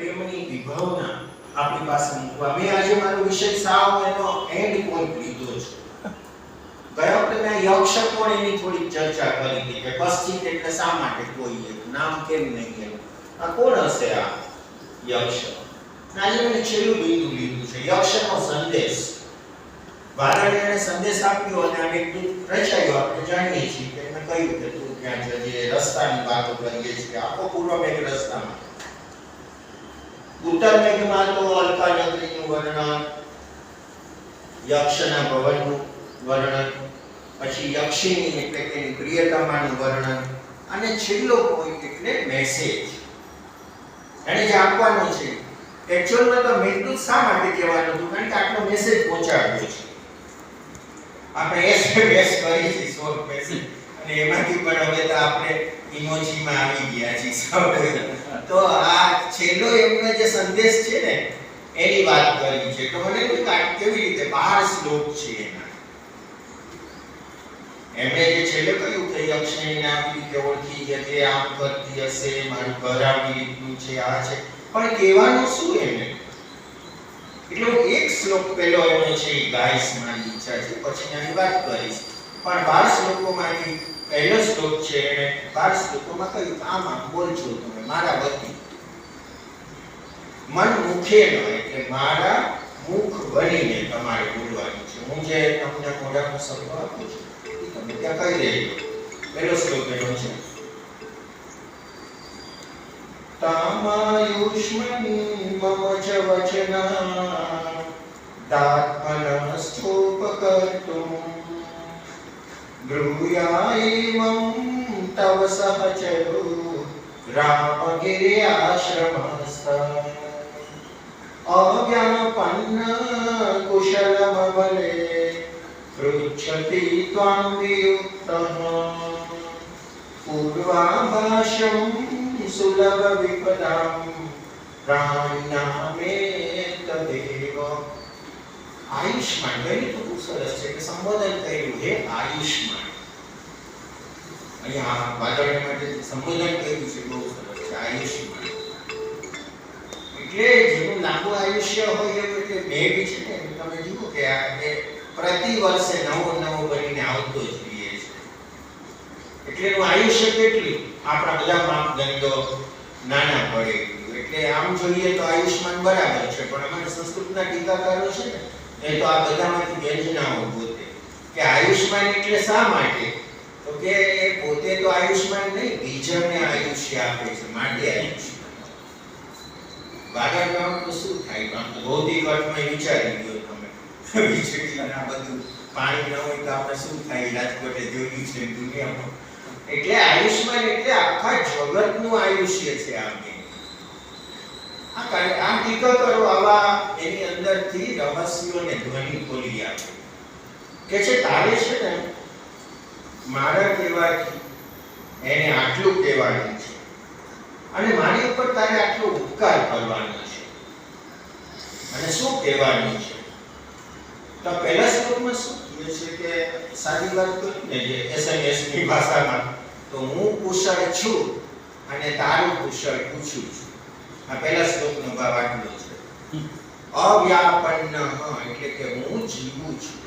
પ્રેમની વિભાવના આપણી પાસે મૂકવા. મેં આજે મારો વિષય સાવ એનો એન્ડ પોઈન્ટ લીધો છે. ગયા વખતે મેં યક્ષકોણ એની થોડી ચર્ચા કરી હતી કે કશ્ચિત એટલે શા માટે કોઈ એક નામ કેમ નહીં એનું. આ કોણ હશે આ યક્ષ? આજે મેં છેલ્લું બિંદુ લીધું છે યક્ષનો સંદેશ. વારાણે એને સંદેશ આપ્યો અને આ એક રચાયો. આપણે જાણીએ છીએ કે મેં કહ્યું કે તું ક્યાં જજે, રસ્તાની વાતો કરીએ છીએ. આખો પૂર્વ મેઘ રસ્તામાં, ઉત્તર મેઘમાં તો અલકા નગરીનું વર્ણન, યક્ષના ભવનનું વર્ણન, પછી યક્ષિણી એટલે કે પ્રિયતમાનું વર્ણન, અને છેલ્લો પોઈન્ટ એટલે મેસેજ. એને જે આપવાનો છે એક્ચ્યુઅલમાં તો મેઘદૂત શા માટે કહેવાનું હતું? કારણ કે આટલો મેસેજ પહોંચાડ્યો છે. આપણે એસએમએસ કરી છે શોર્ટ મેસેજ, અને એમાંથી પણ હવે તો આપણે ઇમોજીમાં આવી ગયા છીએ. તો આ છેલ્લો એમનો જે સંદેશ છે ને એની વાત કરી છે. તો મને એવું કે કેવી રીતે 12 શ્લોક છે એના. એમણે જે છેલ્લે કહ્યું કે યક્ષિણીને આવી રીતે ઓળખી કે તે આમ કરતી હશે, મારું ઘર આવી રીતનું છે, આ છે, પણ કહેવાનું શું એને? એટલે એક શ્લોક પહેલો એનો છે એ ગાઈસ મારી ઈચ્છા છે, પછી એની વાત કરીશ. પણ 12 શ્લોકોમાંથી પહેલો શ્લોક છે એને 12 શ્લોકોમાં કહ્યું આમ આમ બોલજો તમે મારા વતી. મન મુખે ન, એટલે મારા મુખ બનીને તમારે બોલવાનું છે. હું જે તમને મોઢાનો શબ્દ આપું છું તમે ત્યાં કહી દેજો. પહેલો શ્લોક એનો છે તામાયુષ્મની મમ ચ વચના દાત્મનસ્થોપકર્તુમ બ્રૂયાયમં તવ સહચરો રામગિર્યાશ્રમસ્થ અવ્યાપન્ન કુશલમબલે પૃચ્છતિ ત્વાં વિયુક્તઃ પૂર્વાભાષં સુલભ વિપદાં પ્રાણિનામે તદેવ. આયુષ્માન ગયું તો ખૂબ સરસ છે કે સંબોધન કર્યું હે આયુષ્માન. અહીંયા વાદળ માટે સંબોધન કર્યું છે બહુ સરસ છે આયુષ્માન. એટલે જેનું લાંબુ આયુષ્ય હોય એવું એટલે મેઘ છે ને તમે જુઓ કે આ પ્રતિ વર્ષે નવો નવો બનીને આવતો જ રહે છે. એટલે એનું આયુષ્ય કેટલું આપણા બધા માપદંડો નાના પડે. એટલે આમ જોઈએ તો આયુષ્માન બરાબર છે, પણ અમારે સંસ્કૃતના ટીકાકારો છે ને એ તો આ બધામાંથી વ્યંજનાઓ ગોતે કે આયુષ્માન એટલે શા માટે? તો કે એ પોતે તો આયુષ્માન નહીં, બીજાને આયુષ્ય આપે છે, માટે આયુષ્ય. વાગડ ગામ તો શું થાય? આમ તો ભૌતિક અર્થમાં વિચારી લ્યો તમે. વીજળી આ બધું પાણી ન હોય તો આપણે શું થાય? રાજકોટે જોયું છે દુનિયામાં. એટલે આયુષ્માન એટલે આખા જગતનું આયુષ્ય છે. આ ટીકાકારો આવા એની અંદરથી રહસ્યોને ધ્વનિ ખોલી આપે કે છે તારે છે ને મારા કહેવાથી એને આટલું કહેવાનું છે અને મારી ઉપર તારે આટલો ઉપકાર કરવાનો છે. અને શું કહેવાનું છે? તો પહેલા શ્લોકમાં શું કહે છે કે સાદી વાત કરી ને જે એસએમએસ ની ભાષામાં, તો હું કુશળ છું અને તારું કુશળ પૂછું છું. આ પહેલા શ્લોકનો ભાવ આટલો છે. અવ્યાપન્ન એટલે કે હું જીવું છું.